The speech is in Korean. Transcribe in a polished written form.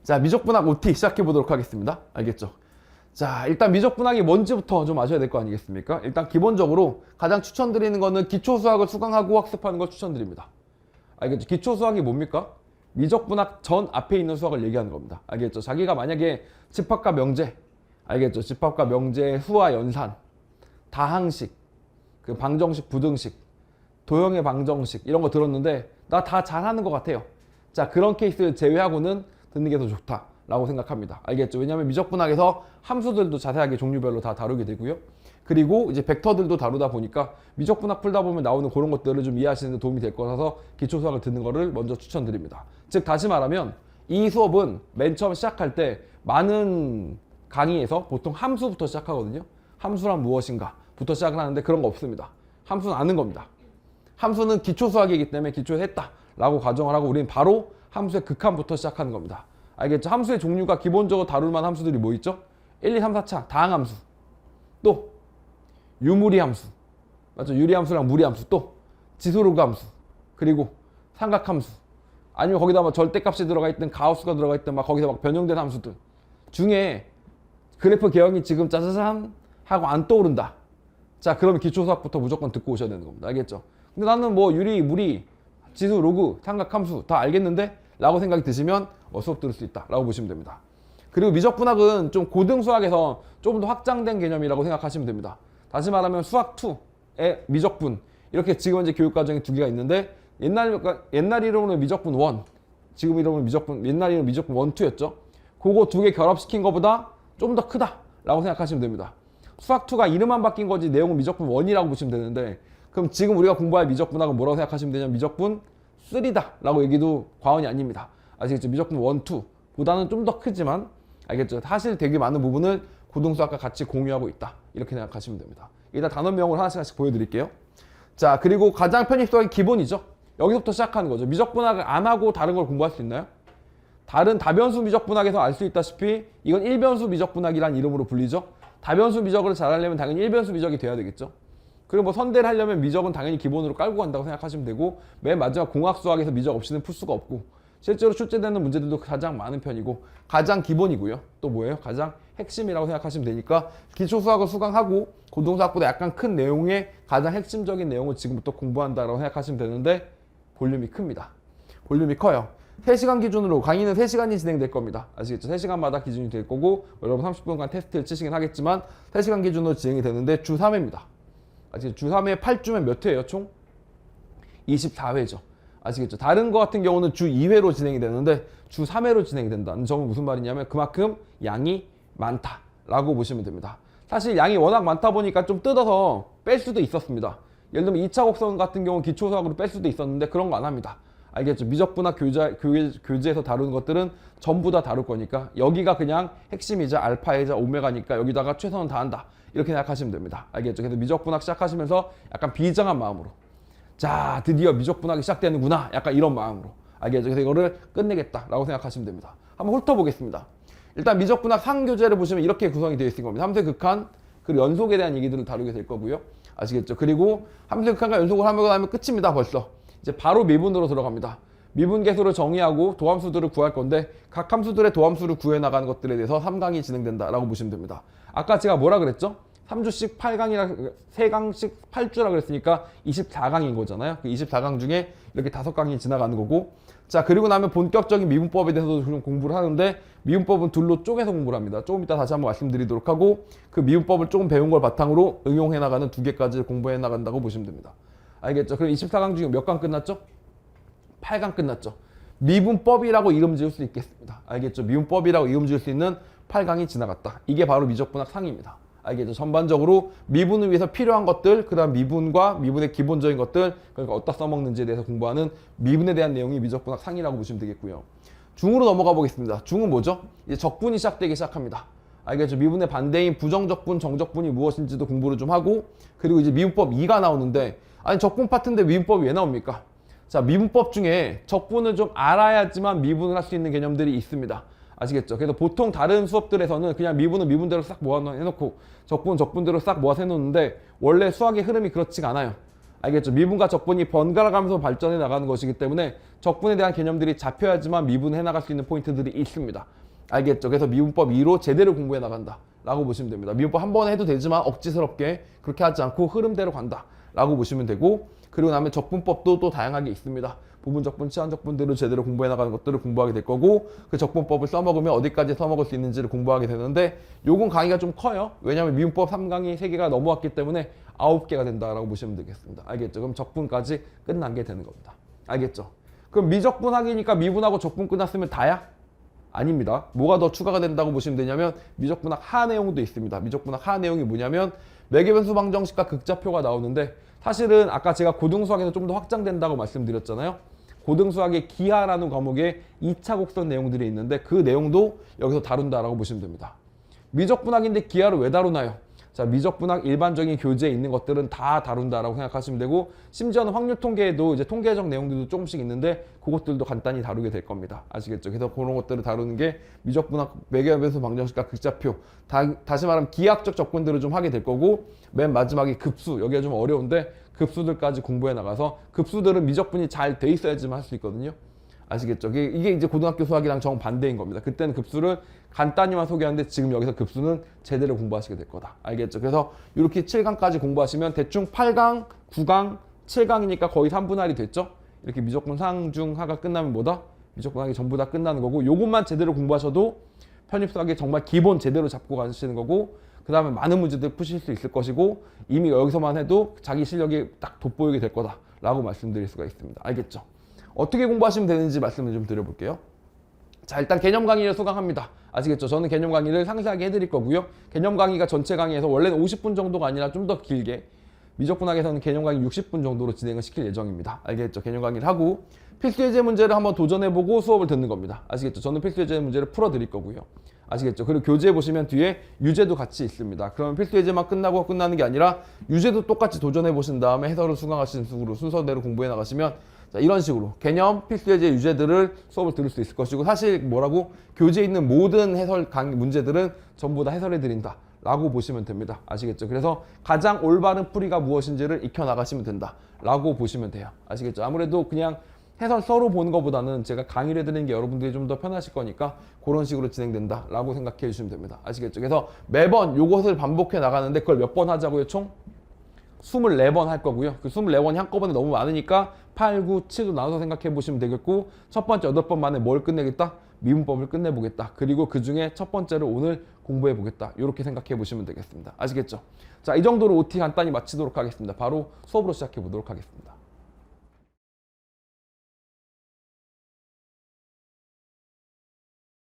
자, 미적분학 OT 시작해 보도록 하겠습니다. 알겠죠? 자, 일단 미적분학이 뭔지부터 좀 아셔야 될 거 아니겠습니까? 일단 기본적으로 가장 추천드리는 거는 기초수학을 수강하고 학습하는 걸 추천드립니다. 알겠죠? 기초수학이 뭡니까? 미적분학 전 앞에 있는 수학을 얘기하는 겁니다. 알겠죠? 자기가 만약에 집합과 명제, 알겠죠? 집합과 명제, 수와 연산, 다항식, 그 방정식, 부등식, 도형의 방정식 이런 거 들었는데 나 다 잘하는 것 같아요. 자, 그런 케이스를 제외하고는 듣는 게 더 좋다라고 생각합니다. 알겠죠? 왜냐하면 미적분학에서 함수들도 자세하게 종류별로 다 다루게 되고요. 그리고 이제 벡터들도 다루다 보니까 미적분학 풀다 보면 나오는 그런 것들을 좀 이해하시는 데 도움이 될 거라서 기초수학을 듣는 거를 먼저 추천드립니다. 즉 다시 말하면 이 수업은 맨 처음 시작할 때 많은 강의에서 보통 함수부터 시작하거든요. 함수란 무엇인가 부터 시작을 하는데 그런 거 없습니다. 함수는 아는 겁니다. 함수는 기초수학이기 때문에 기초에 했다라고 가정을 하고 우리는 바로 함수의 극한부터 시작하는 겁니다. 알겠죠? 함수의 종류가 기본적으로 다룰 만한 함수들이 뭐 있죠? 1, 2, 3, 4차 다항함수, 또 유무리함수, 맞죠? 유리함수랑 무리함수, 또 지수로그함수, 그리고 삼각함수, 아니면 거기다 막 절대값이 들어가 있든 가우스가 들어가 있든 막 거기서 막 변형된 함수들 중에 그래프 개형이 지금 짜자잔 하고 안 떠오른다. 자, 그러면 기초수학부터 무조건 듣고 오셔야 되는 겁니다. 알겠죠? 근데 나는 뭐 유리, 무리, 지수, 로그, 삼각함수 다 알겠는데? 라고 생각이 드시면 수업 들을 수 있다 라고 보시면 됩니다. 그리고 미적분학은 좀 고등수학에서 조금 더 확장된 개념이라고 생각하시면 됩니다. 다시 말하면 수학2의 미적분 이렇게 지금 현재 교육과정이 두 개가 있는데 옛날 이름으로는 미적분 1, 지금 이름으로는 미적분, 옛날 이름은 미적분 1, 2였죠. 그거 두 개 결합시킨 것보다 좀 더 크다 라고 생각하시면 됩니다. 수학2가 이름만 바뀐 거지 내용은 미적분 1이라고 보시면 되는데 그럼 지금 우리가 공부할 미적분학은 뭐라고 생각하시면 되냐면 미적분 3다 라고 얘기도 과언이 아닙니다. 아시겠죠? 미적분 1, 2 보다는 좀 더 크지만 알겠죠? 사실 되게 많은 부분을 고등수학과 같이 공유하고 있다 이렇게 생각하시면 됩니다. 일단 단원명을 하나씩 보여드릴게요. 자, 그리고 가장 편입수학의 기본이죠. 여기서부터 시작하는 거죠. 미적분학을 안 하고 다른 걸 공부할 수 있나요? 다른 다변수 미적분학에서 알 수 있다시피 이건 일변수 미적분학이라는 이름으로 불리죠. 다변수 미적을 잘하려면 당연히 일변수 미적이 돼야 되겠죠. 그리고 뭐 선대를 하려면 미적은 당연히 기본으로 깔고 간다고 생각하시면 되고 맨 마지막 공학수학에서 미적 없이는 풀 수가 없고 실제로 출제되는 문제들도 가장 많은 편이고 가장 기본이고요. 또 뭐예요? 가장 핵심이라고 생각하시면 되니까 기초수학을 수강하고 고등수학보다 약간 큰 내용의 가장 핵심적인 내용을 지금부터 공부한다고 생각하시면 되는데 볼륨이 큽니다. 볼륨이 커요. 3시간 기준으로 강의는 3시간이 진행될 겁니다. 아시겠죠? 3시간마다 기준이 될 거고 여러분 30분간 테스트를 치시긴 하겠지만 3시간 기준으로 진행이 되는데 주 3회입니다. 아시겠죠? 주 3회 8주면 몇 회예요? 총? 24회죠. 아시겠죠? 다른 거 같은 경우는 주 2회로 진행이 되는데 주 3회로 진행이 된다는 점은 무슨 말이냐면 그만큼 양이 많다라고 보시면 됩니다. 사실 양이 워낙 많다 보니까 좀 뜯어서 뺄 수도 있었습니다. 예를 들면 2차 곡선 같은 경우는 기초수학으로 뺄 수도 있었는데 그런 거 안 합니다. 알겠죠? 미적분학 교재에서 다루는 것들은 전부 다 다룰 거니까 여기가 그냥 핵심이자 알파이자 오메가니까 여기다가 최선을 다한다. 이렇게 생각하시면 됩니다. 알겠죠? 그래서 미적분학 시작하시면서 약간 비장한 마음으로 자, 드디어 미적분학이 시작되는구나. 약간 이런 마음으로 알겠죠? 그래서 이거를 끝내겠다라고 생각하시면 됩니다. 한번 훑어보겠습니다. 일단 미적분학 상교재를 보시면 이렇게 구성이 되어 있는 겁니다. 함수의 극한, 그리고 연속에 대한 얘기들을 다루게 될 거고요. 아시겠죠? 그리고 함수의 극한과 연속을 하면 끝입니다. 벌써. 이제 바로 미분으로 들어갑니다. 미분 계수를 정의하고 도함수들을 구할 건데 각 함수들의 도함수를 구해 나가는 것들에 대해서 3강이 진행된다라고 보시면 됩니다. 아까 제가 뭐라 그랬죠? 3주씩 8강이라 3강씩 8주라 그랬으니까 24강인 거잖아요. 그 24강 중에 이렇게 5강이 지나가는 거고 자, 그리고 나면 본격적인 미분법에 대해서도 좀 공부를 하는데 미분법은 둘로 쪼개서 공부를 합니다. 조금 이따 다시 한번 말씀드리도록 하고 그 미분법을 조금 배운 걸 바탕으로 응용해 나가는 2개까지 공부해 나간다고 보시면 됩니다. 알겠죠? 그럼 24강 중에 몇 강 끝났죠? 8강 끝났죠. 미분법이라고 이름 지을 수 있겠습니다. 알겠죠? 미분법이라고 이름 지을 수 있는 8강이 지나갔다. 이게 바로 미적분학 상입니다. 알겠죠? 전반적으로 미분을 위해서 필요한 것들, 그 다음 미분과 미분의 기본적인 것들, 그러니까 어디다 써먹는지에 대해서 공부하는 미분에 대한 내용이 미적분학 상이라고 보시면 되겠고요. 중으로 넘어가 보겠습니다. 중은 뭐죠? 이제 적분이 시작되기 시작합니다. 알겠죠? 미분의 반대인 부정적분, 정적분이 무엇인지도 공부를 좀 하고 그리고 이제 미분법 2가 나오는데 아니 적분 파트인데 미분법이 왜 나옵니까? 자, 미분법 중에 적분을 좀 알아야지만 미분을 할 수 있는 개념들이 있습니다. 아시겠죠? 그래서 보통 다른 수업들에서는 그냥 미분은 미분대로 싹 모아놓고 적분은 적분대로 싹 모아서 해놓는데 원래 수학의 흐름이 그렇지가 않아요. 알겠죠? 미분과 적분이 번갈아 가면서 발전해 나가는 것이기 때문에 적분에 대한 개념들이 잡혀야지만 미분해 나갈 수 있는 포인트들이 있습니다. 알겠죠? 그래서 미분법 2로 제대로 공부해 나간다 라고 보시면 됩니다. 미분법 한 번 해도 되지만 억지스럽게 그렇게 하지 않고 흐름대로 간다 라고 보시면 되고, 그리고 나면 적분법도 또 다양하게 있습니다. 부분적분, 치환적분들을 제대로 공부해 나가는 것들을 공부하게 될 거고, 그 적분법을 써먹으면 어디까지 써먹을 수 있는지를 공부하게 되는데, 요건 강의가 좀 커요. 왜냐하면 미분법 3강이 3개가 넘어왔기 때문에 9개가 된다라고 보시면 되겠습니다. 알겠죠? 그럼 적분까지 끝난 게 되는 겁니다. 알겠죠? 그럼 미적분학이니까 미분하고 적분 끝났으면 다야? 아닙니다. 뭐가 더 추가가 된다고 보시면 되냐면 미적분학 하 내용도 있습니다. 미적분학 하 내용이 뭐냐면 매개변수 방정식과 극좌표가 나오는데, 사실은 아까 제가 고등수학에서 좀 더 확장된다고 말씀드렸잖아요. 고등수학의 기하라는 과목에 2차 곡선 내용들이 있는데 그 내용도 여기서 다룬다라고 보시면 됩니다. 미적분학인데 기하를 왜 다루나요? 자, 미적분학 일반적인 교재에 있는 것들은 다 다룬다라고 생각하시면 되고, 심지어는 확률 통계에도 이제 통계적 내용들도 조금씩 있는데 그것들도 간단히 다루게 될 겁니다. 아시겠죠? 그래서 그런 것들을 다루는 게 미적분학 매개변수 방정식과 극좌표, 다시 말하면 기하학적 접근들을 좀 하게 될 거고, 맨 마지막에 급수, 여기가 좀 어려운데 급수들까지 공부해 나가서, 급수들은 미적분이 잘 돼 있어야지만 할 수 있거든요. 아시겠죠? 이게 이제 고등학교 수학이랑 정반대인 겁니다. 그때는 급수를 간단히만 소개하는데 지금 여기서 급수는 제대로 공부하시게 될 거다. 알겠죠? 그래서 이렇게 7강까지 공부하시면 대충 8강, 9강, 7강이니까 거의 3분의 1이 됐죠? 이렇게 미적분 상중하가 끝나면 뭐다? 미적분학이 전부 다 끝나는 거고, 요것만 제대로 공부하셔도 편입수학이 정말 기본 제대로 잡고 가시는 거고, 그 다음에 많은 문제들 푸실 수 있을 것이고, 이미 여기서만 해도 자기 실력이 딱 돋보이게 될 거다 라고 말씀드릴 수가 있습니다. 알겠죠? 어떻게 공부하시면 되는지 말씀을 좀 드려볼게요. 자, 일단 개념 강의를 수강합니다. 아시겠죠? 저는 개념 강의를 상세하게 해드릴 거고요. 개념 강의가 전체 강의에서 원래는 50분 정도가 아니라 좀 더 길게, 미적분학에서는 개념 강의 60분 정도로 진행을 시킬 예정입니다. 알겠죠? 개념 강의를 하고 필수 예제 문제를 한번 도전해보고 수업을 듣는 겁니다. 아시겠죠? 저는 필수 예제 문제를 풀어드릴 거고요. 아시겠죠? 그리고 교재 보시면 뒤에 유제도 같이 있습니다. 그러면 필수 예제만 끝나고 끝나는 게 아니라 유제도 똑같이 도전해 보신 다음에 해설을 수강하시는 식으로 순서대로 공부해 나가시면, 자, 이런 식으로 개념, 필수 예제, 유제들을 수업을 들을 수 있을 것이고, 사실 뭐라고 교재에 있는 모든 해설 강의 문제들은 전부 다 해설해 드린다 라고 보시면 됩니다. 아시겠죠? 그래서 가장 올바른 풀이가 무엇인지를 익혀 나가시면 된다 라고 보시면 돼요. 아시겠죠? 아무래도 그냥 해설 서로 보는 것보다는 제가 강의를 해드리는 게 여러분들이 좀 더 편하실 거니까 그런 식으로 진행된다 라고 생각해 주시면 됩니다. 아시겠죠? 그래서 매번 요것을 반복해 나가는데 그걸 몇 번 하자고요? 총 24번 할 거고요. 그 24번이 한꺼번에 너무 많으니까 8, 9, 7로 나눠서 생각해 보시면 되겠고, 첫 번째 8번 만에 뭘 끝내겠다? 미분법을 끝내보겠다. 그리고 그 중에 첫 번째로 오늘 공부해 보겠다. 이렇게 생각해 보시면 되겠습니다. 아시겠죠? 자, 이 정도로 OT 간단히 마치도록 하겠습니다. 바로 수업으로 시작해 보도록 하겠습니다.